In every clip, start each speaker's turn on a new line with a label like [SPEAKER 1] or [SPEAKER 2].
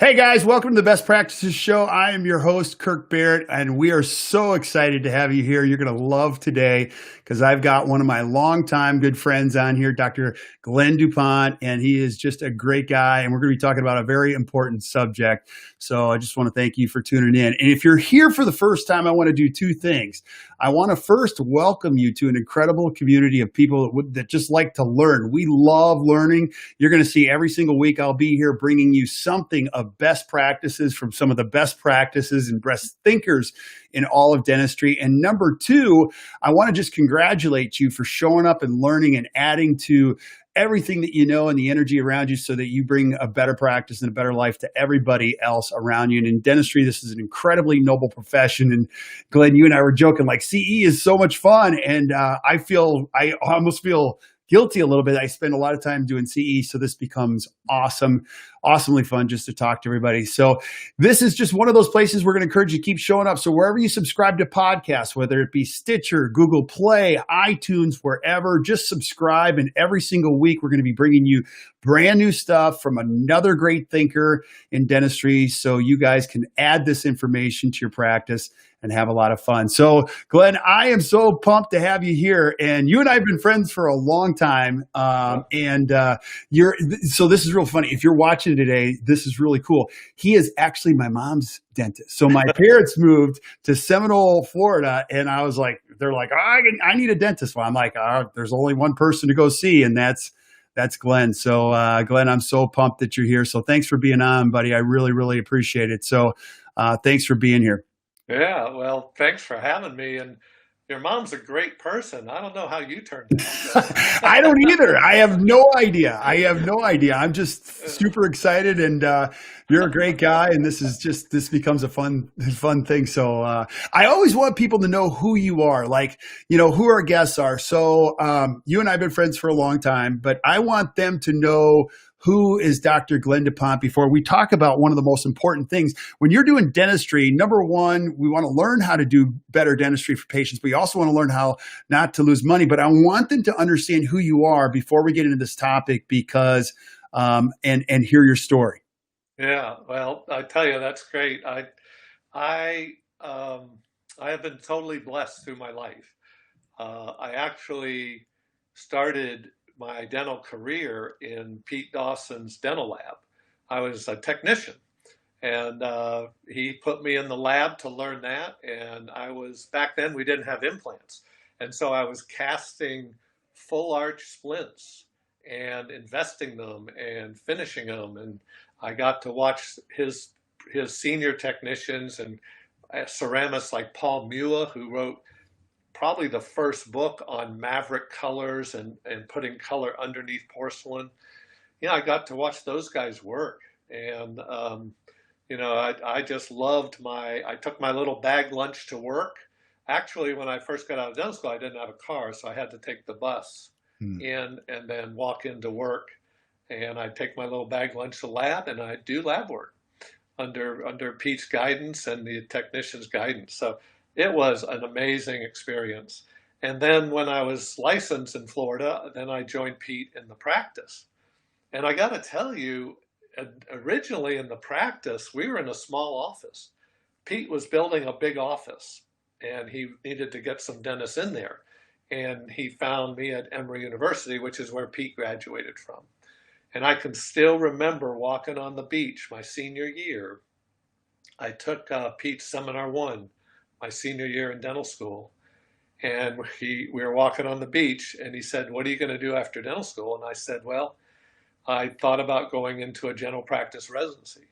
[SPEAKER 1] Hey guys, welcome to the Best Practices Show. I am your host, Kirk Barrett, and we are so excited to have you here. You're going to love today because I've got one of my longtime good friends on here, Dr. Glenn DuPont, and he is just a great guy, and we're going to be talking about a very important subject. So I just want to thank you for tuning in. And if you're here for the first time, I want to do two things. I want to first welcome you to an incredible community of people that just like to learn. We love learning. You're going to see every single week I'll be here bringing you something of best practices from some of the best practices and best thinkers in all of dentistry. And number two, I want to just congratulate you for showing up and learning and adding to everything that you know and the energy around you so that you bring a better practice and a better life to everybody else around you. And in dentistry, this is an incredibly noble profession. And Glenn, you and I were joking, like CE is so much fun. And I almost feel guilty a little bit. I spend a lot of time doing CE, so this becomes awesomely fun just to talk to everybody. So this is just one of those places we're going to encourage you to keep showing up. So wherever you subscribe to podcasts, whether it be Stitcher, Google Play, iTunes, wherever, just subscribe. And every single week, we're going to be bringing you brand new stuff from another great thinker in dentistry so you guys can add this information to your practice and have a lot of fun. So Glenn, I am so pumped to have you here, and you and I have been friends for a long time. So this is real funny. If you're watching today, this is really cool. He is actually my mom's dentist. So my parents moved to Seminole, Florida, and I was like, they're like, I need a dentist. Well, I'm like, there's only one person to go see, and that's Glenn. So Glenn, I'm so pumped that you're here. So thanks for being on, buddy. I really appreciate it. So thanks for being here.
[SPEAKER 2] Yeah, well, thanks for having me. And your mom's a great person. I don't know how you turned out.
[SPEAKER 1] I don't either. I have no idea. I'm just super excited, and you're a great guy, and this becomes a fun thing. So I always want people to know who you are, like, who our guests are. So you and I have been friends for a long time, but I want them to know who is Dr. Glenn DuPont before we talk about one of the most important things. When you're doing dentistry, number one, we want to learn how to do better dentistry for patients, but you also want to learn how not to lose money. But I want them to understand who you are before we get into this topic because, and hear your story.
[SPEAKER 2] Yeah, well, I tell you, that's great. I have been totally blessed through my life. I actually started my dental career in Pete Dawson's dental lab. I was a technician, and he put me in the lab to learn that. And back then we didn't have implants. And so I was casting full arch splints and investing them and finishing them. And I got to watch his senior technicians and ceramists like Paul Mueller, who wrote probably the first book on maverick colors and putting color underneath porcelain. I got to watch those guys work. And, I just loved I took my little bag lunch to work. Actually, when I first got out of dental school, I didn't have a car, so I had to take the bus in and then walk into work. And I'd take my little bag lunch to lab, and I'd do lab work under Pete's guidance and the technician's guidance. So it was an amazing experience. And then when I was licensed in Florida, then I joined Pete in the practice. And I got to tell you, originally in the practice, we were in a small office. Pete was building a big office, and he needed to get some dentists in there. And he found me at Emory University, which is where Pete graduated from. And I can still remember walking on the beach my senior year. I took Pete's Seminar 1 my senior year in dental school. And we were walking on the beach, and he said, "What are you going to do after dental school?" And I said, "Well, I thought about going into a general practice residency."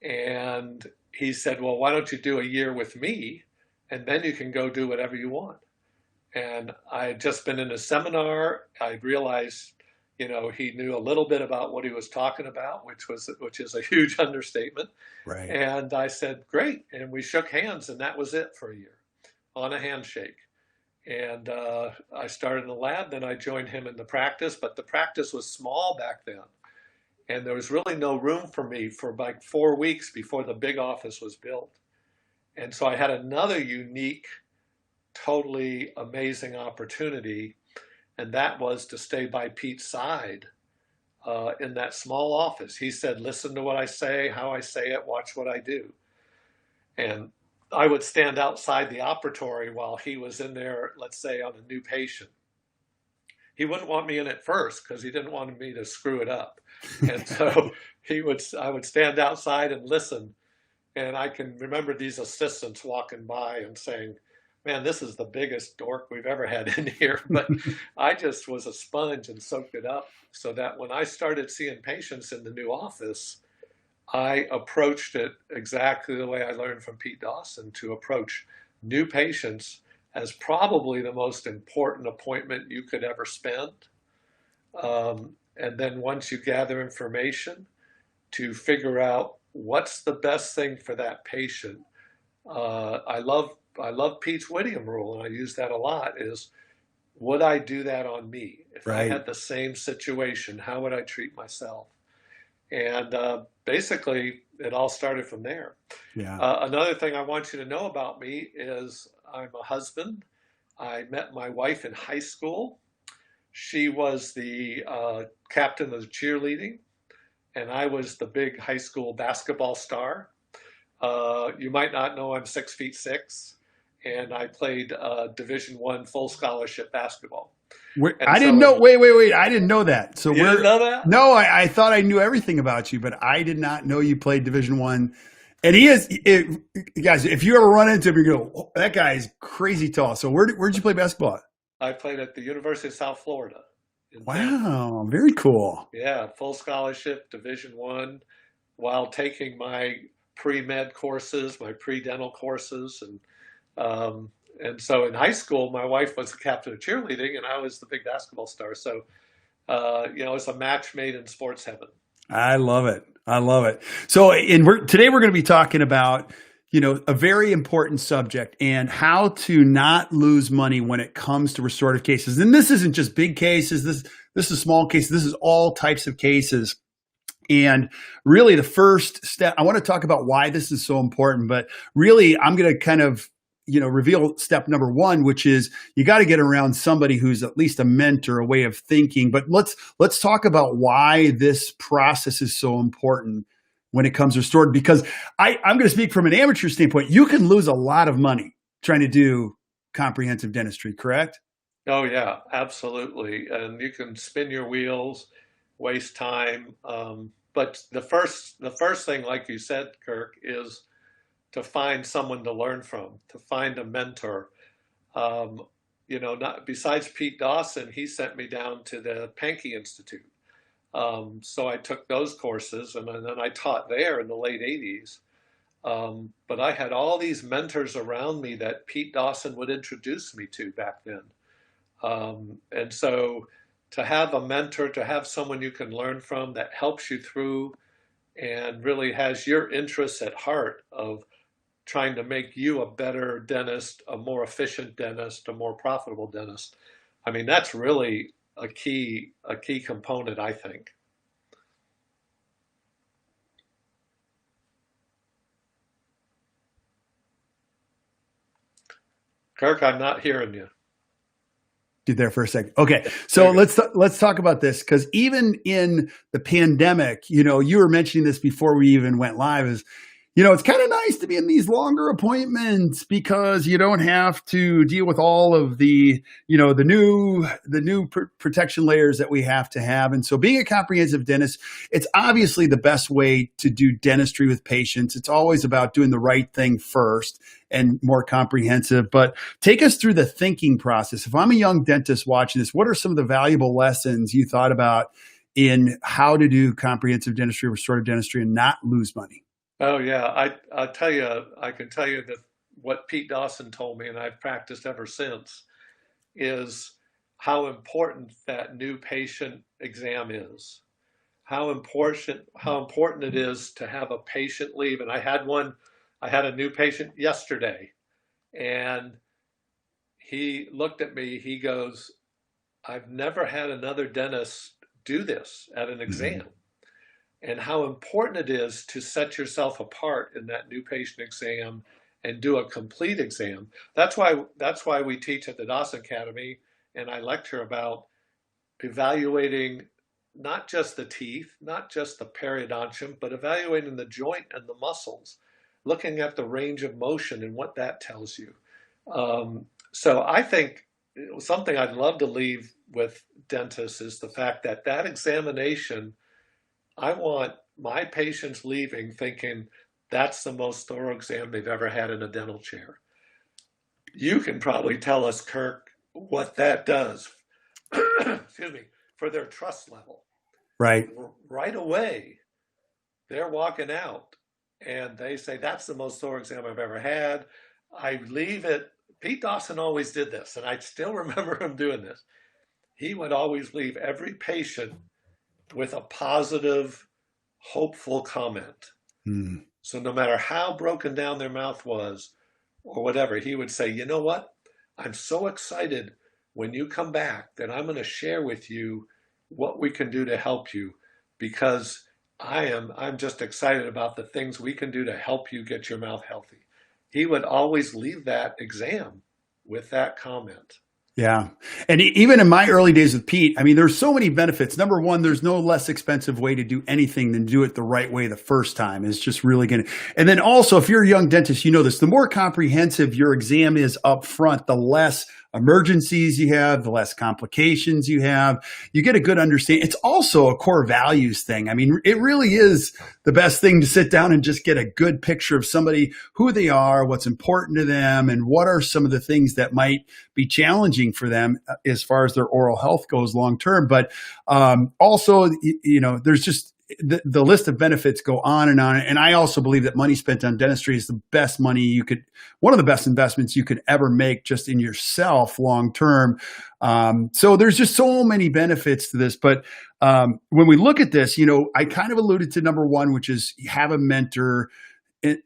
[SPEAKER 2] And he said, "Well, why don't you do a year with me, and then you can go do whatever you want." And I had just been in a seminar. I realized, he knew a little bit about what he was talking about, which is a huge understatement.
[SPEAKER 1] Right.
[SPEAKER 2] And I said, "Great." And we shook hands, and that was it for a year on a handshake. And I started in the lab, then I joined him in the practice, but the practice was small back then. And there was really no room for me for like 4 weeks before the big office was built. And so I had another unique, totally amazing opportunity, and that was to stay by Pete's side in that small office. He said, listen to what I say, how I say it, watch what I do. And I would stand outside the operatory while he was in there, let's say, on a new patient. He wouldn't want me in at first because he didn't want me to screw it up. And so I would stand outside and listen. And I can remember these assistants walking by and saying, man, this is the biggest dork we've ever had in here. But I just was a sponge and soaked it up, so that when I started seeing patients in the new office, I approached it exactly the way I learned from Pete Dawson, to approach new patients as probably the most important appointment you could ever spend. And then once you gather information, to figure out what's the best thing for that patient. I love Pete's Whittiam rule, and I use that a lot, is would I do that on me? If I had the same situation, how would I treat myself? And basically, it all started from there.
[SPEAKER 1] Yeah.
[SPEAKER 2] Another thing I want you to know about me is I'm a husband. I met my wife in high school. She was the captain of the cheerleading, and I was the big high school basketball star. You might not know I'm 6'6", and I played Division I full scholarship basketball.
[SPEAKER 1] I didn't know. Wait. I didn't know that. So
[SPEAKER 2] you didn't know that?
[SPEAKER 1] No, I thought I knew everything about you, but I did not know you played Division I. And guys, if you ever run into him, you go, oh, that guy is crazy tall. So where'd you play basketball at?
[SPEAKER 2] I played at the University of South Florida.
[SPEAKER 1] Wow, very cool.
[SPEAKER 2] Yeah, full scholarship, Division I, while taking my pre-med courses, my pre-dental courses, and so in high school, my wife was the captain of cheerleading, and I was the big basketball star. So, it's a match made in sports heaven.
[SPEAKER 1] I love it. So, today we're going to be talking about, a very important subject, and how to not lose money when it comes to restorative cases. And this isn't just big cases. This is small cases. This is all types of cases. And really, the first step, I want to talk about why this is so important, but really, I'm going to kind of reveal step number one, which is you got to get around somebody who's at least a mentor, a way of thinking. But let's talk about why this process is so important when it comes to restorative, because I'm going to speak from an amateur standpoint. You can lose a lot of money trying to do comprehensive dentistry, correct?
[SPEAKER 2] Oh yeah, absolutely. And you can spin your wheels, waste time. But the first thing, like you said, Kirk, is to find someone to learn from, to find a mentor. Not besides Pete Dawson, he sent me down to the Pankey Institute. So I took those courses, and then I taught there in the late 80s. But I had all these mentors around me that Pete Dawson would introduce me to back then. And so to have a mentor, to have someone you can learn from that helps you through and really has your interests at heart of trying to make you a better dentist, a more efficient dentist, a more profitable dentist. I mean, that's really a key component, I think. Kirk, I'm not hearing you.
[SPEAKER 1] There for a second. Okay. So let's talk about this, because even in the pandemic, you were mentioning this before we even went live, is, it's kind of nice to be in these longer appointments because you don't have to deal with all of the new protection layers that we have to have. And so being a comprehensive dentist, it's obviously the best way to do dentistry with patients. It's always about doing the right thing first and more comprehensive. But take us through the thinking process. If I'm a young dentist watching this, what are some of the valuable lessons you thought about in how to do comprehensive dentistry, restorative dentistry, and not lose money?
[SPEAKER 2] Oh yeah, I tell you, I can tell you that what Pete Dawson told me, and I've practiced ever since, is how important that new patient exam is. How important it is to have a patient leave. And I had a new patient yesterday, and he looked at me, he goes, I've never had another dentist do this at an exam. Mm-hmm. And how important it is to set yourself apart in that new patient exam and do a complete exam. That's why we teach at the Dawson Academy, and I lecture about evaluating not just the teeth, not just the periodontium, but evaluating the joint and the muscles, looking at the range of motion and what that tells you. So I think something I'd love to leave with dentists is the fact that that examination, I want my patients leaving thinking that's the most thorough exam they've ever had in a dental chair. You can probably tell us, Kirk, what that does, excuse me, for their trust level.
[SPEAKER 1] Right.
[SPEAKER 2] Right away, they're walking out and they say, that's the most thorough exam I've ever had. I leave it. Pete Dawson always did this, and I still remember him doing this. He would always leave every patient with a positive, hopeful comment.
[SPEAKER 1] Mm.
[SPEAKER 2] So no matter how broken down their mouth was or whatever, he would say, you know what? I'm so excited when you come back that I'm going to share with you what we can do to help you, because I'm just excited about the things we can do to help you get your mouth healthy. He would always leave that exam with that comment.
[SPEAKER 1] Yeah. And even in my early days with Pete, I mean, there's so many benefits. Number one, there's no less expensive way to do anything than do it the right way the first time. It's just really going to, and then also, if you're a young dentist, you know this, the more comprehensive your exam is up front, the less emergencies you have, the less complications you have. You get a good understanding. It's also a core values thing. I mean, it really is the best thing to sit down and just get a good picture of somebody, who they are, what's important to them, and what are some of the things that might be challenging for them as far as their oral health goes long term. But also, you know, there's just the list of benefits go on and on. And I also believe that money spent on dentistry is the best money you could, one of the best investments you could ever make just in yourself long term. So there's just so many benefits to this. But when we look at this, you know, I kind of alluded to number one, which is have a mentor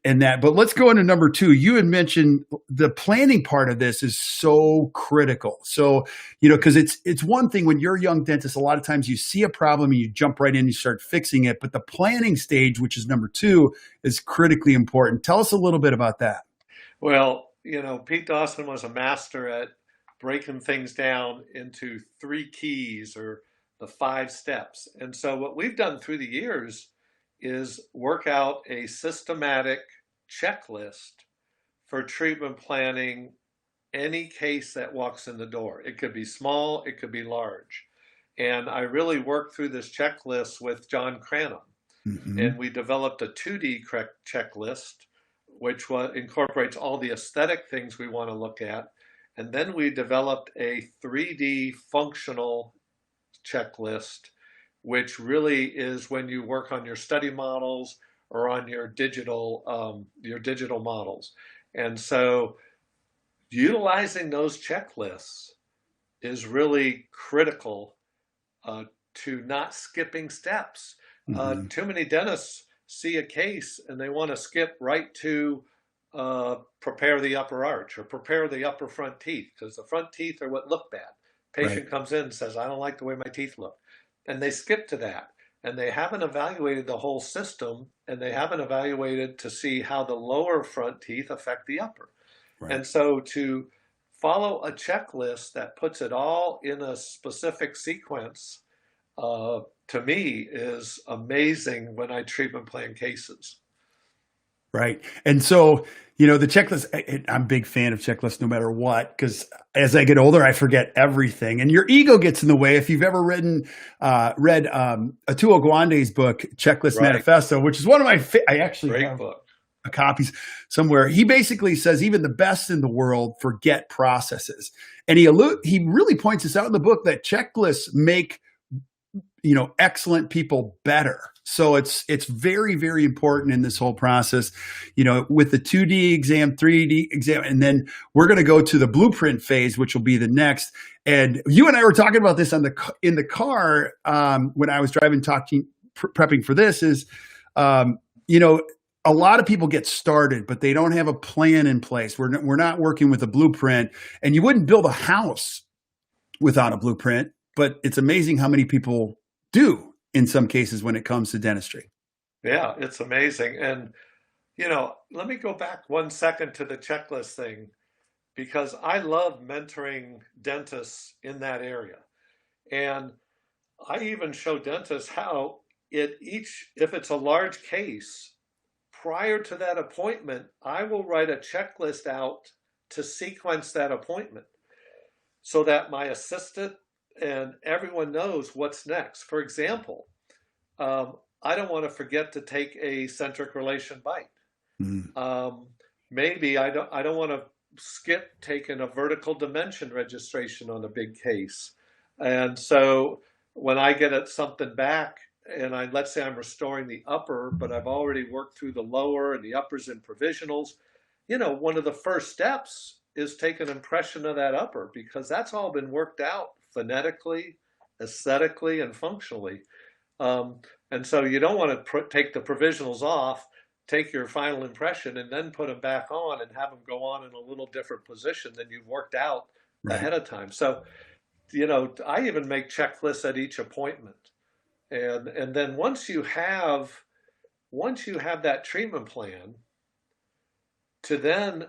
[SPEAKER 1] and that, but let's go into number two. You had mentioned the planning part of this is so critical. So, you know, because it's one thing when you're a young dentist, a lot of times you see a problem and you jump right in and you start fixing it. But the planning stage, which is number two, is critically important. Tell us a little bit about that.
[SPEAKER 2] Well, you know, Pete Dawson was a master at breaking things down into 3 keys or the 5 steps. And so what we've done through the years is work out a systematic checklist for treatment planning any case that walks in the door. It could be small, it could be large. And I really worked through this checklist with John Cranham.
[SPEAKER 1] Mm-hmm.
[SPEAKER 2] And we developed a 2D checklist, which incorporates all the aesthetic things we want to look at. And then we developed a 3D functional checklist, which really is when you work on your study models or on your digital models. And so utilizing those checklists is really critical to not skipping steps.
[SPEAKER 1] Mm-hmm.
[SPEAKER 2] Too many dentists see a case and they want to skip right to prepare the upper arch or prepare the upper front teeth, because the front teeth are what look bad. Patient
[SPEAKER 1] Right.
[SPEAKER 2] comes in and says, I don't like the way my teeth look. And they skip to that. And they haven't evaluated the whole system, and they haven't evaluated to see how the lower front teeth affect the upper.
[SPEAKER 1] Right.
[SPEAKER 2] And so to follow a checklist that puts it all in a specific sequence, to me, is amazing when I treatment plan cases.
[SPEAKER 1] Right. And so, you know, the checklist, I'm a big fan of checklists no matter what, because as I get older, I forget everything and your ego gets in the way. If you've ever read Atul Gawande's book, Checklist
[SPEAKER 2] Right.
[SPEAKER 1] Manifesto, which is one of my, I actually
[SPEAKER 2] Great
[SPEAKER 1] have
[SPEAKER 2] book.
[SPEAKER 1] copies somewhere. He basically says even the best in the world forget processes. And he really points this out in the book that checklists make, you know, excellent people better. So it's very, very important in this whole process, you know, with the 2D exam, 3D exam, and then we're going to go to the blueprint phase, which will be the next. And you and I were talking about this in the car when I was driving, prepping for this is, you know, a lot of people get started, but they don't have a plan in place. We're not working with a blueprint, and you wouldn't build a house without a blueprint, but it's amazing how many people do in some cases when it comes to dentistry.
[SPEAKER 2] Yeah, it's amazing. And, you know, let me go back 1 second to the checklist thing, because I love mentoring dentists in that area. And I even show dentists how if it's a large case, prior to that appointment, I will write a checklist out to sequence that appointment so that my assistant and everyone knows what's next. For example, I don't want to forget to take a centric relation bite.
[SPEAKER 1] Mm.
[SPEAKER 2] Maybe I don't want to skip taking a vertical dimension registration on a big case. And so when I get at something back and let's say I'm restoring the upper, but I've already worked through the lower and the uppers and provisionals, one of the first steps is take an impression of that upper because that's all been worked out phonetically, aesthetically, and functionally. And so you don't want to take the provisionals off, take your final impression, and then put them back on and have them go on in a little different position than you've worked out ahead of time. So, I even make checklists at each appointment. And then once you have that treatment plan, to then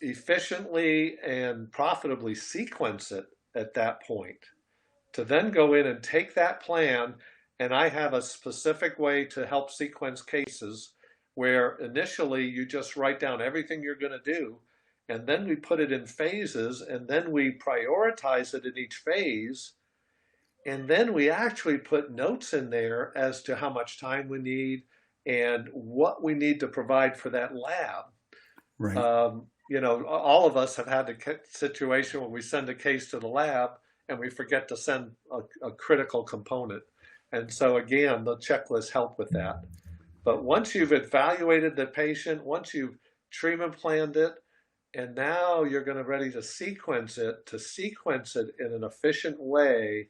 [SPEAKER 2] efficiently and profitably sequence it at that point, to then go in and take that plan, and I have a specific way to help sequence cases where initially you just write down everything you're going to do, and then we put it in phases, and then we prioritize it in each phase, and then we actually put notes in there as to how much time we need and what we need to provide for that lab.
[SPEAKER 1] Right.
[SPEAKER 2] All of us have had the situation where we send a case to the lab and we forget to send a critical component. And so again, the checklists help with that. But once you've evaluated the patient, once you've treatment planned it, and now you're going to ready to sequence it in an efficient way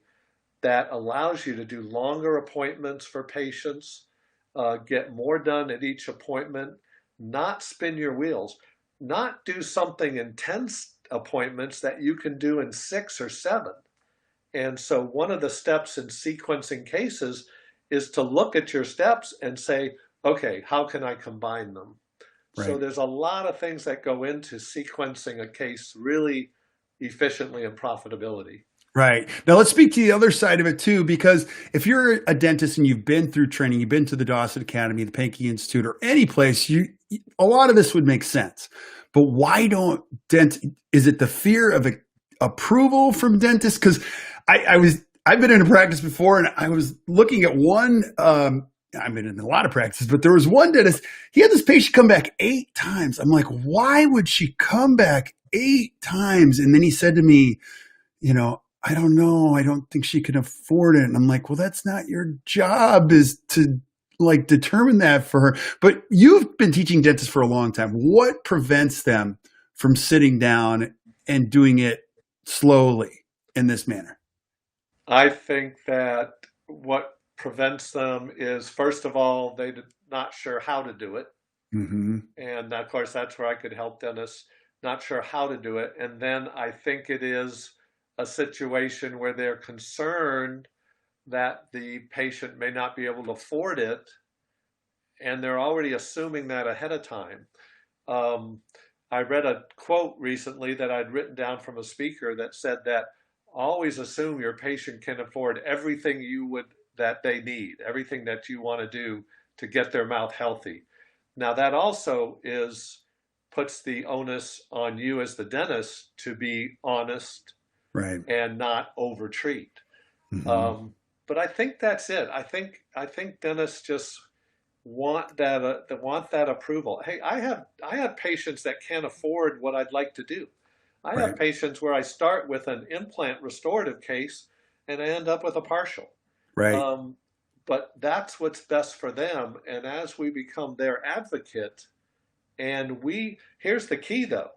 [SPEAKER 2] that allows you to do longer appointments for patients, get more done at each appointment, not spin your wheels, not do something in 10 appointments that you can do in 6 or 7. And so one of the steps in sequencing cases is to look at your steps and say, okay, how can I combine them? Right. So there's a lot of things that go into sequencing a case really efficiently and profitability.
[SPEAKER 1] Right. Now let's speak to the other side of it too, because if you're a dentist and you've been through training, you've been to the Dawson Academy, the Pankey Institute, or any place, a lot of this would make sense. But why don't is it the fear of approval from dentists? Because I've been in a practice before, and I was looking at one. I've been in a lot of practices, but there was one dentist. He had this patient come back 8 times. I'm like, why would she come back 8 times? And then he said to me, I don't know. I don't think she can afford it. And I'm like, well, that's not your job, is to determine that for her. But you've been teaching dentists for a long time. What prevents them from sitting down and doing it slowly in this manner?
[SPEAKER 2] I think that what prevents them is, first of all, they're not sure how to do it.
[SPEAKER 1] Mm-hmm.
[SPEAKER 2] And of course, that's where I could help dentists, not sure how to do it. And then I think it is a situation where they're concerned that the patient may not be able to afford it, and they're already assuming that ahead of time. I read a quote recently that I'd written down from a speaker that said that always assume your patient can afford everything that they need, everything that you want to do to get their mouth healthy. Now that also puts the onus on you as the dentist to be honest, right, and not overtreat. Mm-hmm. But I think that's it. I think dentists just want that approval. Hey, I have patients that can't afford what I'd like to do. I have patients where I start with an implant restorative case and I end up with a partial.
[SPEAKER 1] Right.
[SPEAKER 2] But that's what's best for them. And as we become their advocate, here's the key though,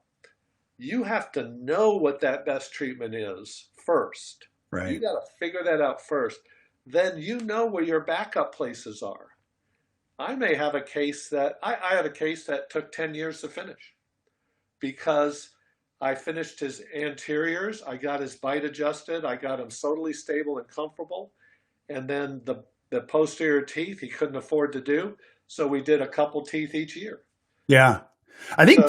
[SPEAKER 2] you have to know what that best treatment is first. Right. You got to figure that out first. Then you know where your backup places are. I may have a case that I had a case that took 10 years to finish because I finished his anteriors. I got his bite adjusted. I got him totally stable and comfortable. And then the posterior teeth he couldn't afford to do. So we did a couple teeth each year.
[SPEAKER 1] Yeah. I think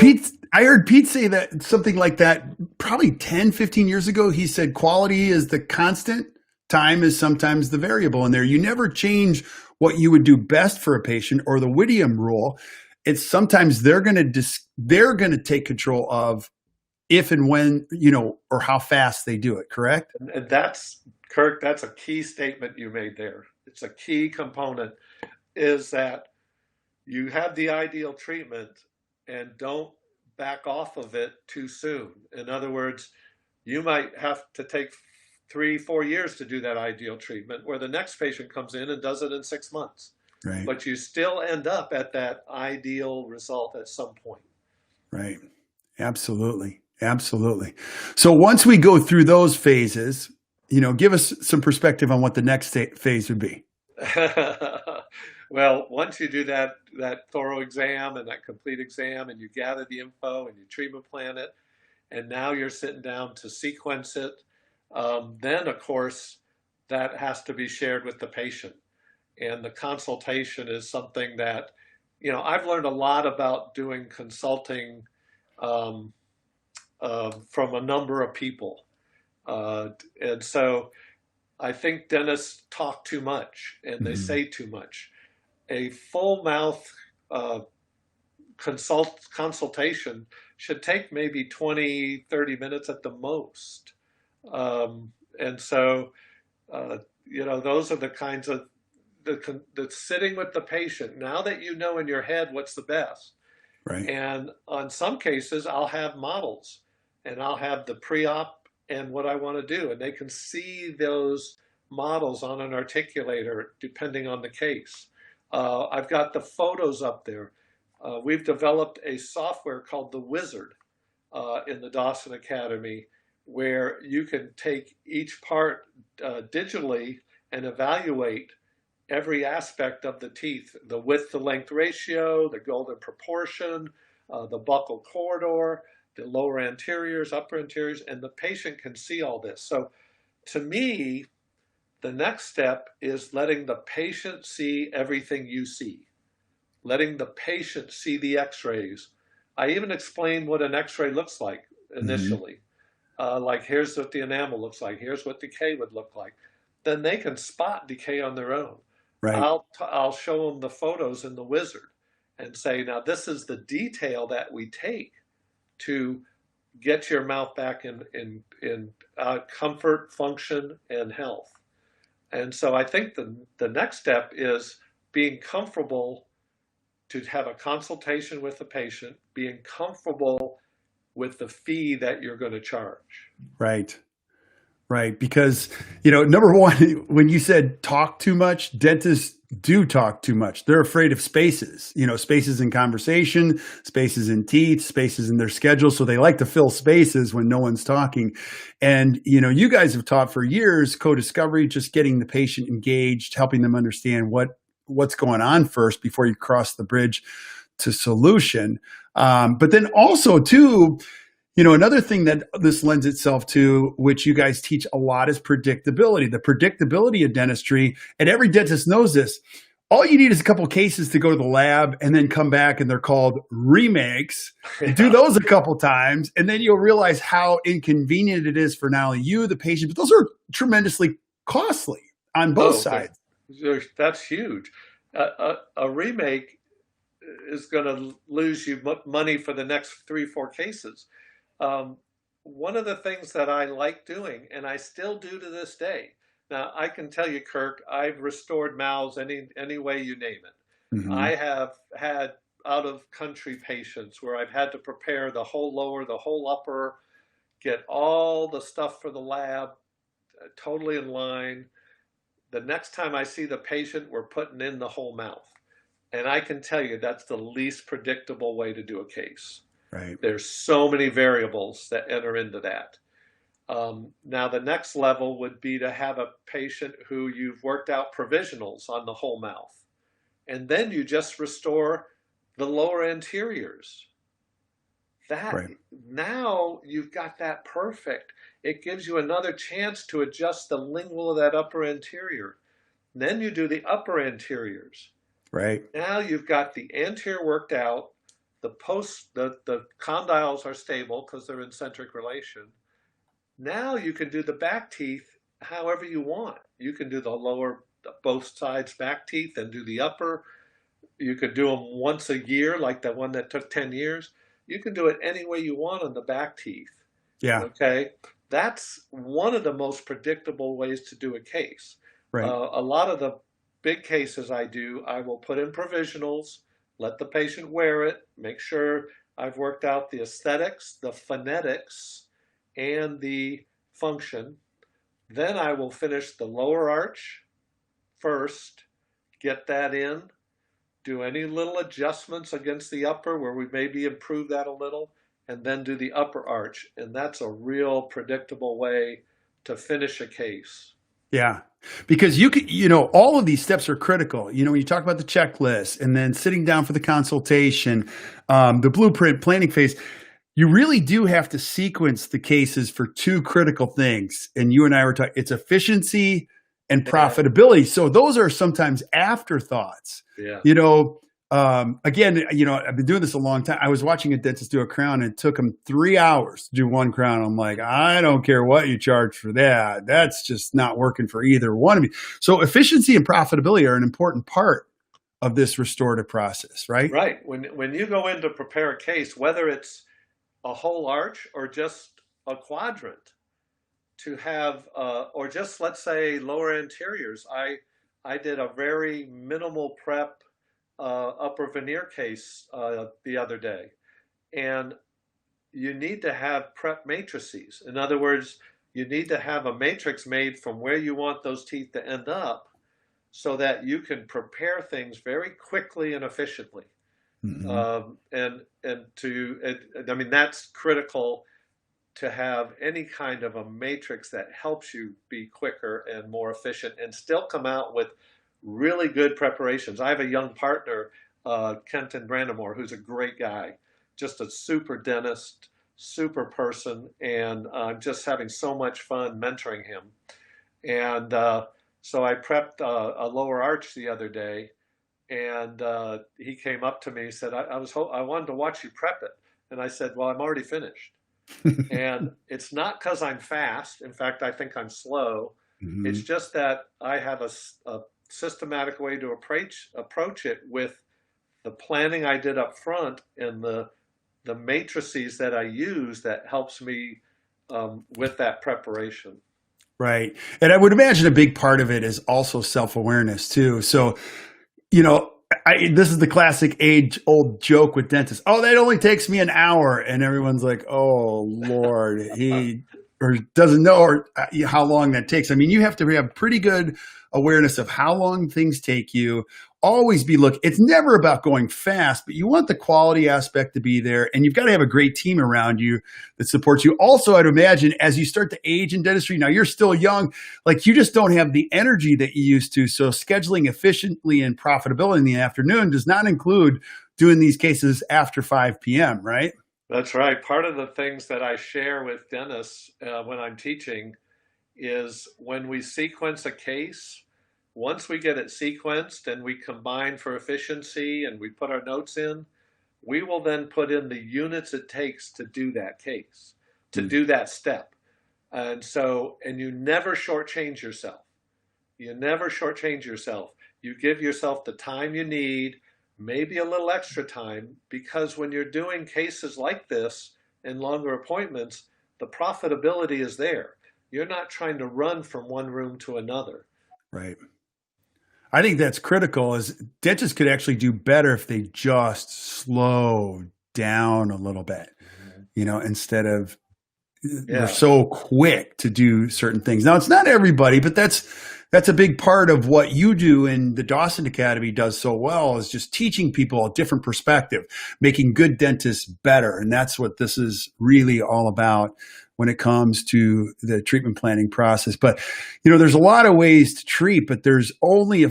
[SPEAKER 1] I heard Pete say that something like that probably 10, 15 years ago. He said quality is the constant, time is sometimes the variable in there. You never change what you would do best for a patient or the Whittier rule. It's sometimes they're going to take control of if and when, or how fast they do it, correct?
[SPEAKER 2] And that's, Kirk, that's a key statement you made there. It's a key component, is that you have the ideal treatment and don't back off of it too soon. In other words, you might have to take 3-4 years to do that ideal treatment, where the next patient comes in and does it in 6 months.
[SPEAKER 1] Right.
[SPEAKER 2] But you still end up at that ideal result at some point.
[SPEAKER 1] Right. Absolutely. Absolutely. So once we go through those phases, give us some perspective on what the next phase would be.
[SPEAKER 2] Well, once you do that thorough exam and that complete exam, and you gather the info and you treatment plan it, and now you're sitting down to sequence it, then of course that has to be shared with the patient. And the consultation is something that, I've learned a lot about doing consulting from a number of people. And so I think dentists talk too much and they say too much. A full mouth consultation should take maybe 20-30 minutes at the most. And so, those are the kinds of the sitting with the patient. Now that you know in your head what's the best.
[SPEAKER 1] Right.
[SPEAKER 2] And on some cases, I'll have models and I'll have the pre-op and what I want to do. And they can see those models on an articulator depending on the case. I've got the photos up there. We've developed a software called The Wizard in the Dawson Academy, where you can take each part digitally and evaluate every aspect of the teeth, the width to length ratio, the golden proportion, the buccal corridor, the lower anteriors, upper anteriors, and the patient can see all this. So to me, the next step is letting the patient see everything you see, letting the patient see the x-rays. I even explain what an x-ray looks like initially. Like, here's what the enamel looks like. Here's what decay would look like. Then they can spot decay on their own.
[SPEAKER 1] Right.
[SPEAKER 2] I'll show them the photos in the Wizard and say, now this is the detail that we take to get your mouth back in comfort, function, and health. And so I think the next step is being comfortable to have a consultation with the patient, being comfortable with the fee that you're going to charge.
[SPEAKER 1] Right. Right. Because, number one, when you said talk too much, dentists do talk too much. They're afraid of spaces, spaces in conversation, spaces in teeth, spaces in their schedule. So they like to fill spaces when no one's talking. And, you guys have taught for years, co-discovery, just getting the patient engaged, helping them understand what's going on first before you cross the bridge to solution. But then also too, another thing that this lends itself to, which you guys teach a lot, is predictability. The predictability of dentistry, and every dentist knows this. All you need is a couple of cases to go to the lab and then come back, and they're called remakes. You do those a couple times, and then you'll realize how inconvenient it is for not only you, the patient, but those are tremendously costly on both sides.
[SPEAKER 2] That's huge. A remake is going to lose you money for the next 3-4 cases. One of the things that I like doing, and I still do to this day. Now, I can tell you, Kirk, I've restored mouths any way you name it. I have had out-of-country patients where I've had to prepare the whole lower, the whole upper, get all the stuff for the lab totally in line. The next time I see the patient, we're putting in the whole mouth. And I can tell you that's the least predictable way to do a case.
[SPEAKER 1] Right.
[SPEAKER 2] There's so many variables that enter into that. Now, the next level would be to have a patient who you've worked out provisionals on the whole mouth. And then you just restore the lower anteriors. Now you've got that perfect. It gives you another chance to adjust the lingual of that upper anterior. And then you do the upper anteriors.
[SPEAKER 1] Right.
[SPEAKER 2] Now you've got the anterior worked out. The condyles are stable because they're in centric relation. Now you can do the back teeth however you want. You can do the lower, both sides back teeth and do the upper. You could do them once a year, like the one that took 10 years. You can do it any way you want on the back teeth.
[SPEAKER 1] Yeah.
[SPEAKER 2] Okay. That's one of the most predictable ways to do a case.
[SPEAKER 1] Right.
[SPEAKER 2] A lot of the big cases I do, I will put in provisionals, let the patient wear it, make sure I've worked out the aesthetics, the phonetics, and the function. Then I will finish the lower arch first, get that in, do any little adjustments against the upper where we maybe improve that a little, and then do the upper arch. And that's a real predictable way to finish a case.
[SPEAKER 1] Yeah. Because you could, all of these steps are critical. When you talk about the checklist and then sitting down for the consultation, the blueprint planning phase, you really do have to sequence the cases for two critical things. And you and I were talking, it's efficiency and profitability. So those are sometimes afterthoughts.
[SPEAKER 2] Yeah.
[SPEAKER 1] Again, I've been doing this a long time. I was watching a dentist do a crown and it took him 3 hours to do one crown. I'm like, I don't care what you charge for that. That's just not working for either one of you. So efficiency and profitability are an important part of this restorative process, right?
[SPEAKER 2] Right. When you go in to prepare a case, whether it's a whole arch or just a quadrant, to have, or just let's say lower anteriors. I did a very minimal prep upper veneer case the other day, and you need to have prep matrices. In other words, you need to have a matrix made from where you want those teeth to end up so that you can prepare things very quickly and efficiently. That's critical to have any kind of a matrix that helps you be quicker and more efficient and still come out with really good preparations. I have a young partner, Kenton Brandamore, who's a great guy, just a super dentist, super person, and I'm just having so much fun mentoring him. And so I prepped a lower arch the other day, and he came up to me and said, I wanted to watch you prep it. And I said, well, I'm already finished. And it's not because I'm fast. In fact, I think I'm slow. It's just that I have a systematic way to approach it with the planning I did up front and the matrices that I use that helps me with that preparation.
[SPEAKER 1] Right. And I would imagine a big part of it is also self-awareness too. So, this is the classic age-old joke with dentists. Oh, that only takes me an hour. And everyone's like, oh, Lord, he or doesn't know how long that takes. I mean, you have to have pretty good awareness of how long things take you. Always be it's never about going fast, but you want the quality aspect to be there. And you've got to have a great team around you that supports you. Also, I'd imagine as you start to age in dentistry, now you're still young, like you just don't have the energy that you used to. So scheduling efficiently and profitability in the afternoon does not include doing these cases after 5 p.m., right?
[SPEAKER 2] That's right. Part of the things that I share with dentists when I'm teaching is when we sequence a case, once we get it sequenced and we combine for efficiency and we put our notes in, we will then put in the units it takes to do that case, to do that step. And you never shortchange yourself. You never shortchange yourself. You give yourself the time you need, maybe a little extra time, because when you're doing cases like this and longer appointments, the profitability is there. You're not trying to run from one room to another.
[SPEAKER 1] Right. I think that's critical. Is dentists could actually do better if they just slow down a little bit, instead of they're so quick to do certain things. Now, it's not everybody, but that's a big part of what you do and the Dawson Academy does so well, is just teaching people a different perspective, making good dentists better. And that's what this is really all about when it comes to the treatment planning process. But, there's a lot of ways to treat, but there's only a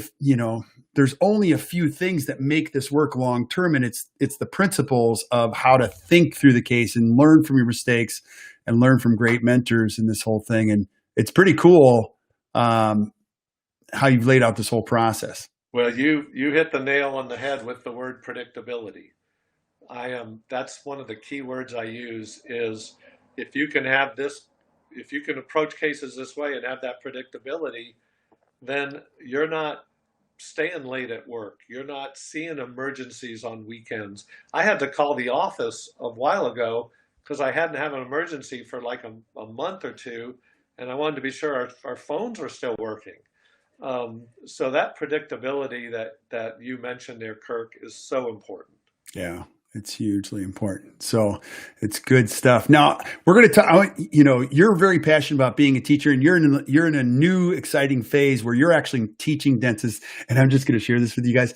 [SPEAKER 1] few things that make this work long term. And it's the principles of how to think through the case and learn from your mistakes and learn from great mentors in this whole thing. And it's pretty cool how you've laid out this whole process.
[SPEAKER 2] Well, you hit the nail on the head with the word predictability. That's one of the key words I use is, if you can have this, if you can approach cases this way and have that predictability, then you're not staying late at work. You're not seeing emergencies on weekends. I had to call the office a while ago because I hadn't had an emergency for like a month or two, and I wanted to be sure our phones were still working. So that predictability that you mentioned there, Kirk, is so important.
[SPEAKER 1] Yeah, it's hugely important. So it's good stuff. Now we're going to talk. You're very passionate about being a teacher, and you're in a new exciting phase where you're actually teaching dentists. And I'm just going to share this with you guys.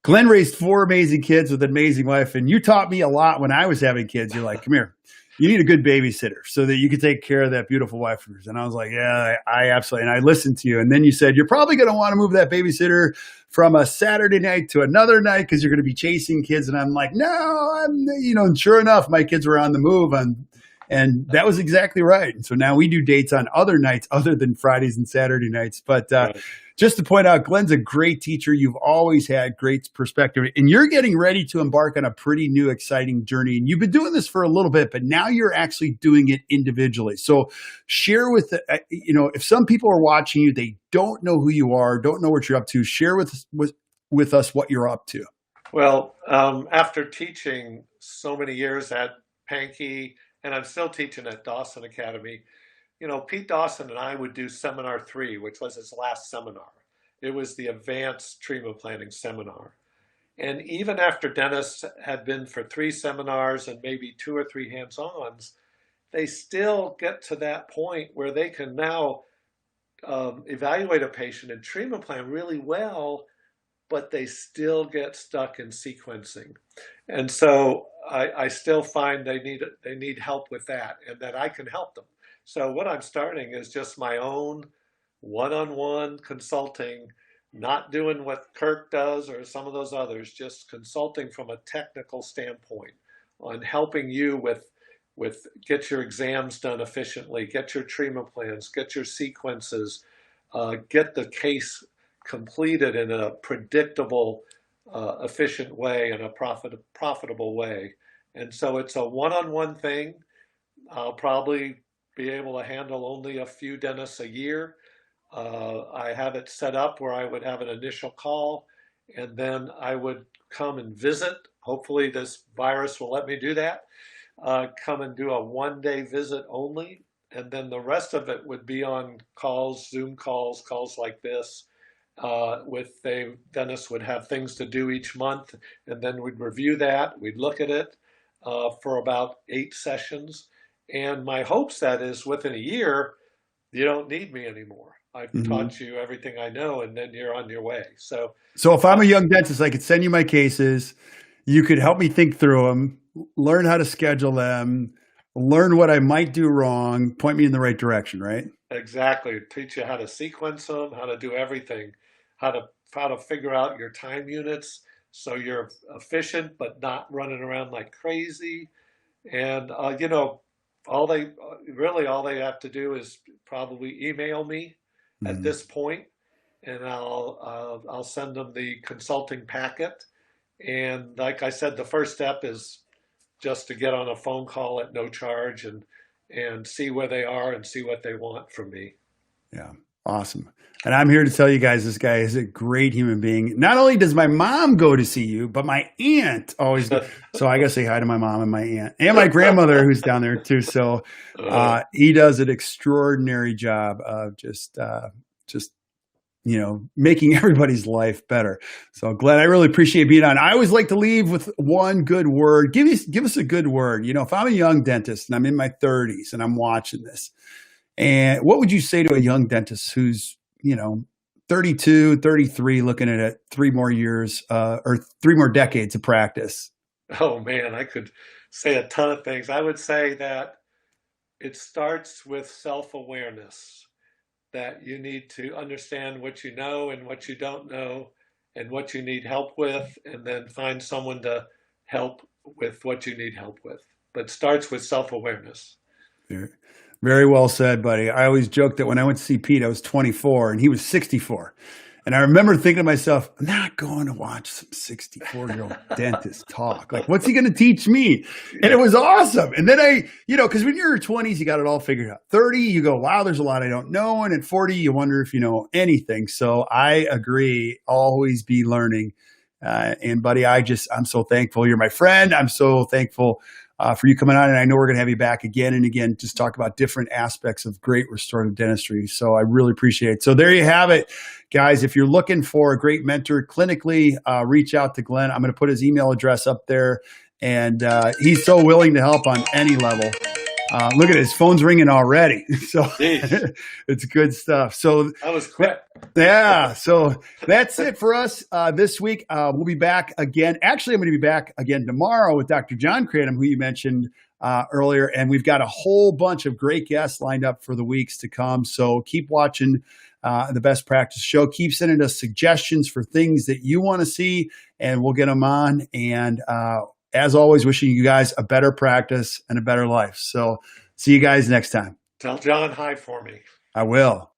[SPEAKER 1] Glenn raised 4 amazing kids with an amazing wife, and you taught me a lot when I was having kids. You're like, come here. You need a good babysitter so that you can take care of that beautiful wife of yours. And I was like, yeah, I absolutely. And I listened to you. And then you said, you're probably going to want to move that babysitter from a Saturday night to another night because you're going to be chasing kids. And I'm like, no, and sure enough, my kids were on the move and that was exactly right. And so now we do dates on other nights other than Fridays and Saturday nights. But
[SPEAKER 2] Right.
[SPEAKER 1] just to point out, Glenn's a great teacher. You've always had great perspective, and you're getting ready to embark on a pretty new, exciting journey. And you've been doing this for a little bit, but now you're actually doing it individually. So share if some people are watching you, they don't know who you are, don't know what you're up to, share with us what you're up to.
[SPEAKER 2] Well, after teaching so many years at Pankey, and I'm still teaching at Dawson Academy, Pete Dawson and I would do seminar 3, which was his last seminar. It was the advanced treatment planning seminar. And even after dentists had been for 3 seminars and maybe 2 or 3 hands-ons, they still get to that point where they can now evaluate a patient and treatment plan really well, but they still get stuck in sequencing. And so I still find they need help with that, and that I can help them. So what I'm starting is just my own one-on-one consulting, not doing what Kirk does or some of those others, just consulting from a technical standpoint on helping you with get your exams done efficiently, get your treatment plans, get your sequences, get the case completed in a predictable, efficient way and a profitable way. And so it's a one-on-one thing. I'll probably be able to handle only a few dentists a year. I have it set up where I would have an initial call, and then I would come and visit. Hopefully this virus will let me do that. Come and do a 1-day visit only. And then the rest of it would be on calls, Zoom calls like this. The dentists would have things to do each month, and then we'd review that. We'd look at it for about 8 sessions. And my hopes that is within a year, you don't need me anymore. I've taught you everything I know, and then you're on your way. So
[SPEAKER 1] if I'm a young dentist, I could send you my cases. You could help me think through them, learn how to schedule them, learn what I might do wrong, point me in the right direction, right?
[SPEAKER 2] Exactly. Teach you how to sequence them, how to do everything, how to figure out your time units so you're efficient but not running around like crazy. And all they have to do is probably email me at this point, and I'll send them the consulting packet. And like I said, the first step is just to get on a phone call at no charge and see where they are and see what they want from me.
[SPEAKER 1] Yeah. Awesome. And I'm here to tell you guys, this guy is a great human being. Not only does my mom go to see you, but my aunt always goes. So I got to say hi to my mom and my aunt and my grandmother who's down there too. So he does an extraordinary job of just making everybody's life better. So Glenn, I really appreciate being on. I always like to leave with one good word. Give us a good word. If I'm a young dentist and I'm in my 30s and I'm watching this, and what would you say to a young dentist who's, 32, 33, looking at it 3 more years or 3 more decades of practice?
[SPEAKER 2] Oh man, I could say a ton of things. I would say that it starts with self-awareness, that you need to understand what you know and what you don't know and what you need help with, and then find someone to help with what you need help with. But it starts with self-awareness.
[SPEAKER 1] Very well said, buddy. I always joke that when I went to see Pete, I was 24 and he was 64. And I remember thinking to myself, I'm not going to watch some 64-year-old dentist talk. Like, what's he going to teach me? And it was awesome. And then because when you're in your 20s, you got it all figured out. 30, you go, wow, there's a lot I don't know. And at 40, you wonder if you know anything. So I agree, always be learning. And buddy, I'm so thankful. You're my friend. I'm so thankful for you coming on. And I know we're going to have you back again and again, just talk about different aspects of great restorative dentistry. So I really appreciate it. So there you have it, guys. If you're looking for a great mentor clinically, reach out to Glenn. I'm going to put his email address up there, and he's so willing to help on any level. Look at it, his phone's ringing already. So it's good stuff. So
[SPEAKER 2] that was quick.
[SPEAKER 1] Yeah. So that's it for us this week. We'll be back again. Actually, I'm going to be back again tomorrow with Dr. John Cradham, who you mentioned earlier. And we've got a whole bunch of great guests lined up for the weeks to come. So keep watching the Best Practice Show. Keep sending us suggestions for things that you want to see, and we'll get them on. And as always, wishing you guys a better practice and a better life. So see you guys next time.
[SPEAKER 2] Tell John hi for me.
[SPEAKER 1] I will.